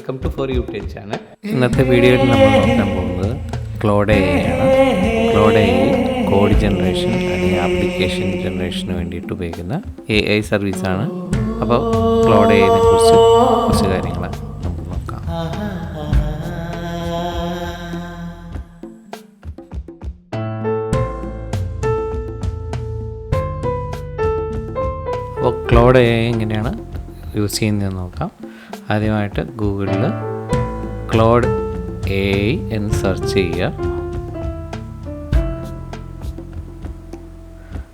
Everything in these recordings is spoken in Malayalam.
Welcome to four U T channel. ഇന്നത്തെ വീഡിയോയിൽ നമ്മൾ നോക്കാൻ പോകുന്നത് ക്ലോഡ് എ ആണ്. ക്ലോഡ് എ കോഡ് ജനറേഷൻ അല്ലെങ്കിൽ ആപ്ലിക്കേഷൻ ജനറേഷന് വേണ്ടിയിട്ട് ഉപയോഗിക്കുന്ന AI സർവീസാണ്. അപ്പോൾ ക്ലോഡ് എനെ കുറിച്ച് കുറച്ച് കാര്യങ്ങൾ നമുക്ക് നോക്കാം. അപ്പോൾ ക്ലോഡ് എ എങ്ങനെയാണ് യൂസ് ചെയ്യുന്നതെന്ന് നോക്കാം. ആദ്യമായിട്ട് ഗൂഗിളിൽ ക്ലോഡ് AI എന്ന് സെർച്ച് ചെയ്യുക.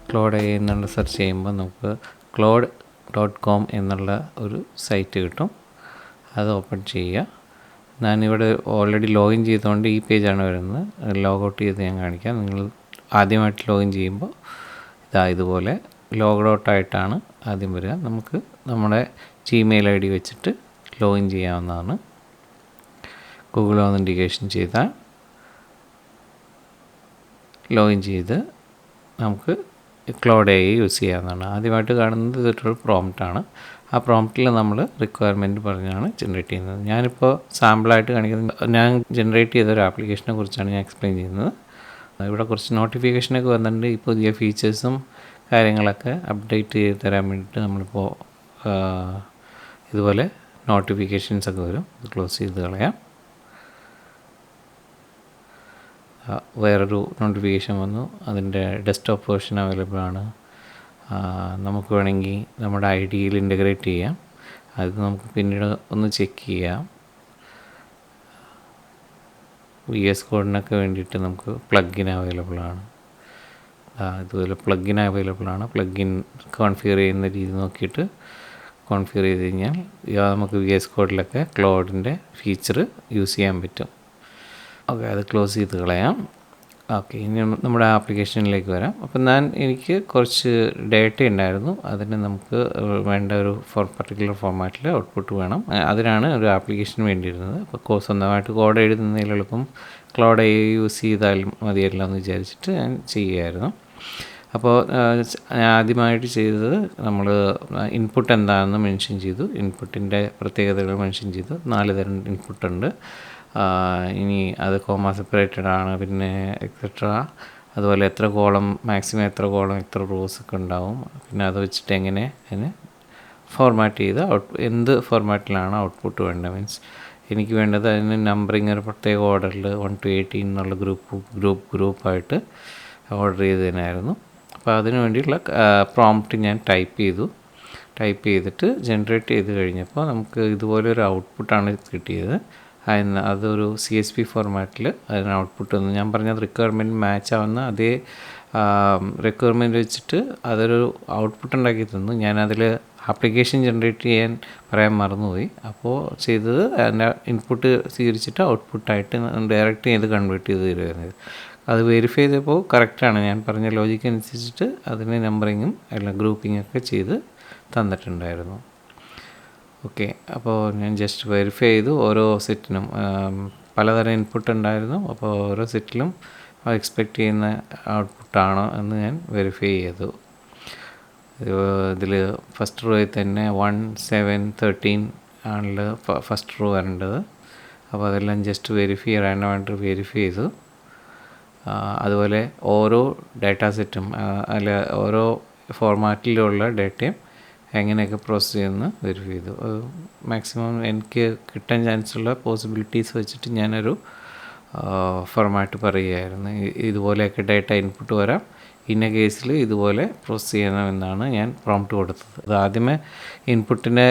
ക്ലോഡ് AI എന്നുള്ള സെർച്ച് ചെയ്യുമ്പോൾ നമുക്ക് claude.com എന്നുള്ള ഒരു സൈറ്റ് കിട്ടും. അത് ഓപ്പൺ ചെയ്യുക. ഞാനിവിടെ ഓൾറെഡി ലോഗിൻ ചെയ്തുകൊണ്ട് ഈ പേജാണ് വരുന്നത്. ലോഗൗട്ട് ചെയ്ത് ഞാൻ കാണിക്കാം. നിങ്ങൾ ആദ്യമായിട്ട് ലോഗിൻ ചെയ്യുമ്പോൾ ഇതുപോലെ ലോഗ് ഔട്ടായിട്ടാണ് ആദ്യം വരിക. നമുക്ക് നമ്മുടെ Gmail ID വെച്ചിട്ട് ലോഗിൻ ചെയ്യാവുന്നതാണ്. ഗൂഗിൾ ഓതൻറ്റിക്കേഷൻ ചെയ്താൽ ലോഗിൻ ചെയ്ത് നമുക്ക് ക്ലോഡ് AI യൂസ് ചെയ്യാവുന്നതാണ്. ആദ്യമായിട്ട് കാണുന്നത് ഇതൊരു പ്രോംപ്റ്റാണ്. ആ പ്രോംപ്റ്റിൽ നമ്മൾ റിക്വയർമെൻറ്റ് പറഞ്ഞാണ് ജനറേറ്റ് ചെയ്യുന്നത്. ഞാനിപ്പോൾ സാമ്പിളായിട്ട് കാണിക്കുന്നത് ഞാൻ ജനറേറ്റ് ചെയ്ത ഒരു ആപ്ലിക്കേഷനെ കുറിച്ചാണ് ഞാൻ എക്സ്പ്ലെയിൻ ചെയ്യുന്നത്. ഇവിടെ കുറച്ച് നോട്ടിഫിക്കേഷനൊക്കെ വന്നിട്ടുണ്ട്. ഈ പുതിയ ഫീച്ചേഴ്സും കാര്യങ്ങളൊക്കെ അപ്ഡേറ്റ് ചെയ്ത് തരാൻ വേണ്ടിയിട്ട് നമ്മളിപ്പോൾ ഇതുപോലെ നോട്ടിഫിക്കേഷൻസൊക്കെ വരും. ഇത് ക്ലോസ് ചെയ്ത് കളയാം. വേറൊരു നോട്ടിഫിക്കേഷൻ വന്നു. അതിൻ്റെ ഡെസ്ക്ടോപ്പ് വേർഷൻ അവൈലബിൾ ആണ്. നമുക്ക് വേണമെങ്കിൽ നമ്മുടെ IDയിൽ ഇൻ്റഗ്രേറ്റ് ചെയ്യാം. അത് നമുക്ക് പിന്നീട് ഒന്ന് ചെക്ക് ചെയ്യാം. VS കോഡിനൊക്കെ വേണ്ടിയിട്ട് നമുക്ക് പ്ലഗിൻ അവൈലബിൾ ആണ്. ഇതുപോലെ പ്ലഗിൻ അവൈലബിൾ ആണ്. പ്ലഗിൻ കോൺഫിഗർ ചെയ്യുന്ന രീതി നോക്കിയിട്ട് കോൺഫിഗർ ചെയ്ത് കഴിഞ്ഞാൽ നമുക്ക് VS കോഡിലൊക്കെ ക്ലോഡിൻ്റെ ഫീച്ചർ യൂസ് ചെയ്യാൻ പറ്റും. ഓക്കെ, അത് ക്ലോസ് ചെയ്ത് കളയാം. ഓക്കെ, ഇനി നമ്മുടെ ആപ്ലിക്കേഷനിലേക്ക് വരാം. അപ്പം എനിക്ക് കുറച്ച് ഡേറ്റ ഉണ്ടായിരുന്നു. അതിന് നമുക്ക് വേണ്ട ഒരു പർട്ടിക്കുലർ ഫോർമാറ്റിൽ ഔട്ട്പുട്ട് വേണം. അതിനാണ് ഒരു ആപ്ലിക്കേഷൻ വേണ്ടിയിരുന്നത്. അപ്പോൾ സ്വന്തമായിട്ട് കോഡ് എഴുതുന്നതിലെളുപ്പം ക്ലോഡ് AI യൂസ് ചെയ്താലും മതിയല്ലോ എന്ന് വിചാരിച്ചിട്ട് ഞാൻ ചെയ്യുമായിരുന്നു. അപ്പോൾ ആദ്യമായിട്ട് ചെയ്തത് നമ്മൾ ഇൻപുട്ട് എന്താണെന്ന് മെൻഷൻ ചെയ്തു. ഇൻപുട്ടിൻ്റെ പ്രത്യേകതകൾ മെൻഷൻ ചെയ്തു. 4 തരം ഇൻപുട്ടുണ്ട്. ഇനി അത് കോമ സെപ്പറേറ്റഡ് ആണ്, പിന്നെ എക്സെട്ര. അതുപോലെ എത്ര കോളം, മാക്സിമം എത്ര കോളം, എത്ര റോസ് ഒക്കെ ഉണ്ടാവും. പിന്നെ അത് വെച്ചിട്ട് എങ്ങനെ അതിനെ ഫോർമാറ്റ് ചെയ്ത് എന്ത് ഫോർമാറ്റിലാണ് ഔട്ട്പുട്ട് വേണ്ടത്. മീൻസ് എനിക്ക് വേണ്ടത് അതിന് നമ്പറിങ് ഒരു പ്രത്യേക ഓർഡറിൽ 1 to 18 എന്നുള്ള ഗ്രൂപ്പായിട്ട് ഓർഡർ ചെയ്തതിനായിരുന്നു. അപ്പോൾ അതിനു വേണ്ടിയുള്ള പ്രോംപ്റ്റ് ഞാൻ ടൈപ്പ് ചെയ്തിട്ട് ജനറേറ്റ് ചെയ്ത് കഴിഞ്ഞപ്പോൾ നമുക്ക് ഇതുപോലൊരു ഔട്ട്പുട്ടാണ് കിട്ടിയത്. അതൊരു CSV ഫോർമാറ്റിൽ അതിന് ഔട്ട്പുട്ട് വന്നു. ഞാൻ പറഞ്ഞത് റിക്വയർമെൻറ്റ് മാച്ച് ആവുന്ന അതേ റിക്വയർമെൻറ്റ് വെച്ചിട്ട് അതൊരു ഔട്ട്പുട്ട് ഉണ്ടാക്കി തന്നു. ഞാനതിൽ ആപ്ലിക്കേഷൻ ജനറേറ്റ് ചെയ്യാൻ പറയാൻ മറന്നുപോയി. അപ്പോൾ ചെയ്തത് അതിൻ്റെ ഇൻപുട്ട് സ്വീകരിച്ചിട്ട് ഔട്ട്പുട്ടായിട്ട് ഡയറക്റ്റ് ചെയ്ത് കൺവേർട്ട് ചെയ്ത് തരുമായിരുന്നു. അത് വെരിഫൈ ചെയ്തപ്പോൾ കറക്റ്റാണ്. ഞാൻ പറഞ്ഞ ലോജിക്ക് അനുസരിച്ചിട്ട് അതിന് നമ്പറിങ്ങും എല്ലാം ഗ്രൂപ്പിങ്ങൊക്കെ ചെയ്ത് തന്നിട്ടുണ്ടായിരുന്നു. ഓക്കെ, അപ്പോൾ ഞാൻ ജസ്റ്റ് വെരിഫൈ ചെയ്തു. ഓരോ സെറ്റിനും പലതരം ഇൻപുട്ട് ഉണ്ടായിരുന്നു. അപ്പോൾ ഓരോ സെറ്റിലും എക്സ്പെക്റ്റ് ചെയ്യുന്ന ഔട്ട്പുട്ടാണോ എന്ന് ഞാൻ വെരിഫൈ ചെയ്തു. ഇതിൽ ഫസ്റ്റ് റോയിൽ തന്നെ 1, 7, 13 ആണല്ലോ ഫസ്റ്റ് റോ വരേണ്ടത്. അപ്പോൾ അതെല്ലാം ജസ്റ്റ് റാൻഡമായിട്ട് വെരിഫൈ ചെയ്തു. അതുപോലെ ഓരോ ഡാറ്റാ സെറ്റും ഓരോ ഫോർമാറ്റിലുള്ള ഡേറ്റയും എങ്ങനെയൊക്കെ പ്രോസസ്സ് ചെയ്യുമെന്ന് വെരിഫൈ ചെയ്തു. മാക്സിമം എനിക്ക് കിട്ടാൻ ചാൻസുള്ള പോസിബിലിറ്റീസ് വെച്ചിട്ട് ഞാനൊരു ഫോർമാറ്റ് പറയുകയായിരുന്നു. ഇതുപോലെയൊക്കെ ഡേറ്റ ഇൻപുട്ട് വരാം, ഇന്ന കേസിൽ ഇതുപോലെ പ്രോസസ്സ് ചെയ്യണമെന്നാണ് ഞാൻ പ്രോംപ്റ്റ് കൊടുത്തത്. അത് ആദ്യമേ ഇൻപുട്ടിൻ്റെ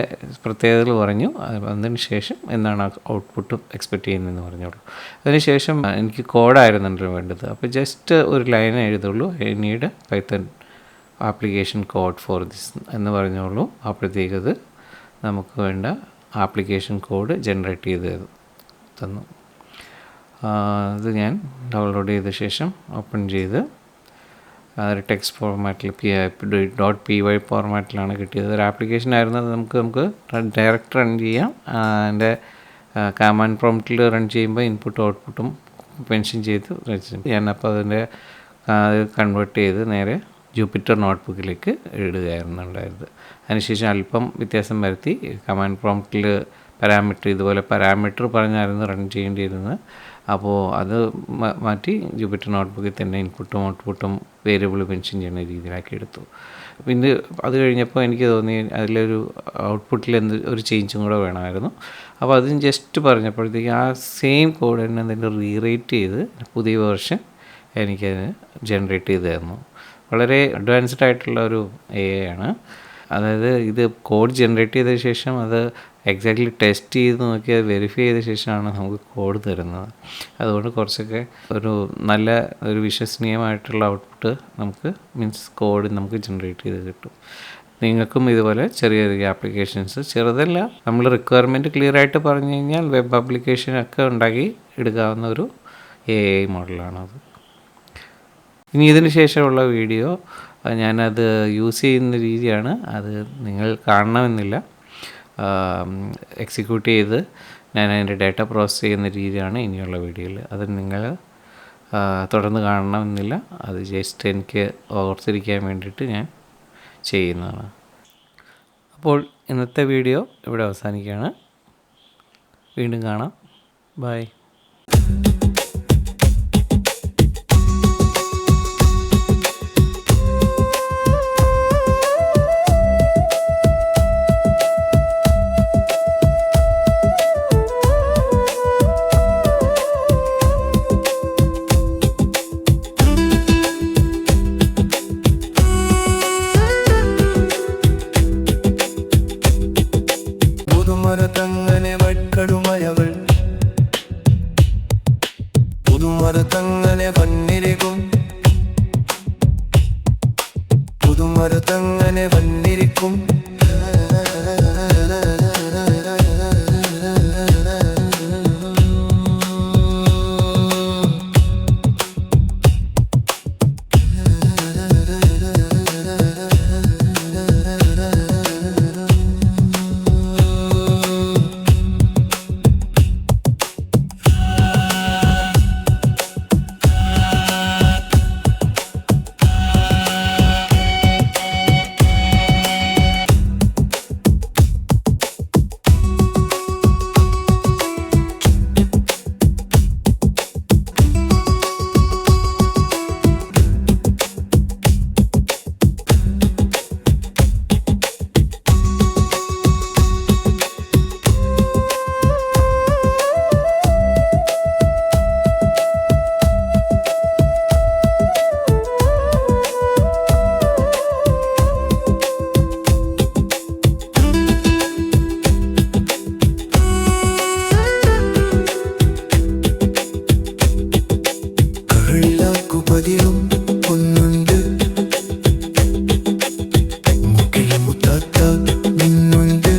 പ്രത്യേകതകൾ പറഞ്ഞു. അതിന് ശേഷം എന്താണ് ഔട്ട്പുട്ട് എക്സ്പെക്റ്റ് ചെയ്യുന്നതെന്ന് പറഞ്ഞോളൂ. അതിനുശേഷം എനിക്ക് കോഡായിരുന്നല്ലോ വേണ്ടത്. അപ്പോൾ ജസ്റ്റ് ഒരു ലൈൻ എഴുതുള്ളൂ. I need Python application code for this എന്ന് പറഞ്ഞോളൂ. അപ്പോഴത്തേക്കത് നമുക്ക് വേണ്ട ആപ്ലിക്കേഷൻ കോഡ് ജനറേറ്റ് ചെയ്ത് തന്നു. അത് ഞാൻ ഡൗൺലോഡ് ചെയ്ത ശേഷം ഓപ്പൺ ചെയ്ത് ഒരു ടെക്സ്റ്റ് ഫോർമാറ്റിൽ .py ഫോർമാറ്റിലാണ് കിട്ടിയത്. ഒരു ആപ്ലിക്കേഷൻ ആയിരുന്നത്. നമുക്ക് ഡയറക്റ്റ് റൺ ചെയ്യാം. അതിൻ്റെ കമാൻഡ് പ്രോംപ്റ്റിൽ റൺ ചെയ്യുമ്പോൾ ഇൻപുട്ടും ഔട്ട്പുട്ടും മെൻഷൻ ചെയ്ത് ഞാനപ്പോൾ അതിൻ്റെ കൺവേർട്ട് ചെയ്ത് നേരെ ജൂപ്പിറ്റർ നോട്ട്ബുക്കിലേക്ക് ഇടുകയായിരുന്നു ഉണ്ടായിരുന്നത്. അതിനുശേഷം അല്പം വ്യത്യാസം വരുത്തി കമാൻഡ് പ്രോംപ്റ്റിൽ പാരാമീറ്റർ ഇതുപോലെ പാരാമീറ്റർ പറഞ്ഞായിരുന്നു റൺ ചെയ്യേണ്ടിയിരുന്നത്. അപ്പോൾ അത് മാറ്റി ജൂപ്പിറ്റർ നോട്ട്ബുക്കിൽ തന്നെ ഇൻപുട്ടും ഔട്ട്പുട്ടും വേരിയബിൾ മെൻഷൻ ചെയ്യുന്ന രീതിയിലാക്കി എടുത്തു. പിന്നെ അത് കഴിഞ്ഞപ്പോൾ എനിക്ക് തോന്നി അതിലൊരു ഔട്ട്പുട്ടിൽ ഒരു ചേഞ്ചും കൂടെ വേണമായിരുന്നു. അപ്പോൾ അതും ജസ്റ്റ് പറഞ്ഞപ്പോഴത്തേക്ക് ആ സെയിം കോഡ് തന്നെ അതിൻ്റെ റീറൈറ്റ് ചെയ്ത് പുതിയ വേർഷൻ എനിക്കത് ജനറേറ്റ് ചെയ്ത് തന്നു. വളരെ അഡ്വാൻസ്ഡ് ആയിട്ടുള്ള ഒരു AI ആണ്. അതായത് ഇത് കോഡ് ജനറേറ്റ് ചെയ്ത ശേഷം അത് എക്സാക്ട്ലി ടെസ്റ്റ് ചെയ്ത് നോക്കി അത് വെരിഫൈ ചെയ്ത ശേഷമാണ് നമുക്ക് കോഡ് തരുന്നത്. അതുകൊണ്ട് കുറച്ചൊക്കെ നല്ല ഒരു വിശ്വസനീയമായിട്ടുള്ള ഔട്ട്പുട്ട് നമുക്ക് കോഡ് നമുക്ക് ജനറേറ്റ് ചെയ്ത് കിട്ടും. നിങ്ങൾക്കും ഇതുപോലെ ചെറിയ ചെറിയ ആപ്ലിക്കേഷൻസ്, ചെറുതല്ല, നമ്മൾ റിക്വയർമെൻറ്റ് ക്ലിയർ ആയിട്ട് പറഞ്ഞു കഴിഞ്ഞാൽ വെബ് ആപ്ലിക്കേഷനൊക്കെ ഉണ്ടാക്കി എടുക്കാവുന്ന ഒരു AI മോഡലാണത്. ഇനി ഇതിന് ശേഷമുള്ള വീഡിയോ ഞാനത് യൂസ് ചെയ്യുന്ന രീതിയാണ്. അത് നിങ്ങൾ കാണണമെന്നില്ല. എക്സിക്യൂട്ട് ചെയ്ത് ഞാൻ അതിൻ്റെ ഡാറ്റ പ്രോസസ്സ് ചെയ്യുന്ന രീതിയാണ് ഇനിയുള്ള വീഡിയോയിൽ. അത് നിങ്ങൾ തുടർന്ന് കാണണമെന്നില്ല. അത് ജസ്റ്റ് എനിക്ക് ഓർത്തിരിക്കാൻ വേണ്ടിയിട്ട് ഞാൻ ചെയ്യുന്നതാണ്. അപ്പോൾ ഇന്നത്തെ വീഡിയോ ഇവിടെ അവസാനിക്കുകയാണ്. വീണ്ടും കാണാം. ബൈ. പുതുമരത്തങ്ങനെ വൈക്കടുമയവൾ, പുതുമരത്തങ്ങനെ വന്നിരിക്കും, പുതുമരത്തങ്ങനെ വന്നിരിക്കും. പതിരും ഒന്നുണ്ട്, മുക്കിലെ മുത്താത്ത നിന്നുണ്ട്.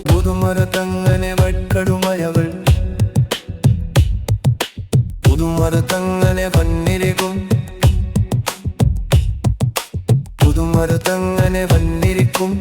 പുതുമരത്തങ്ങനെ വൈക്കടുമയവൾ, പുതുമരത്തങ്ങനെ വന്നിരിക്കും, പുതുമരത്തങ്ങനെ വന്നിരിക്കും.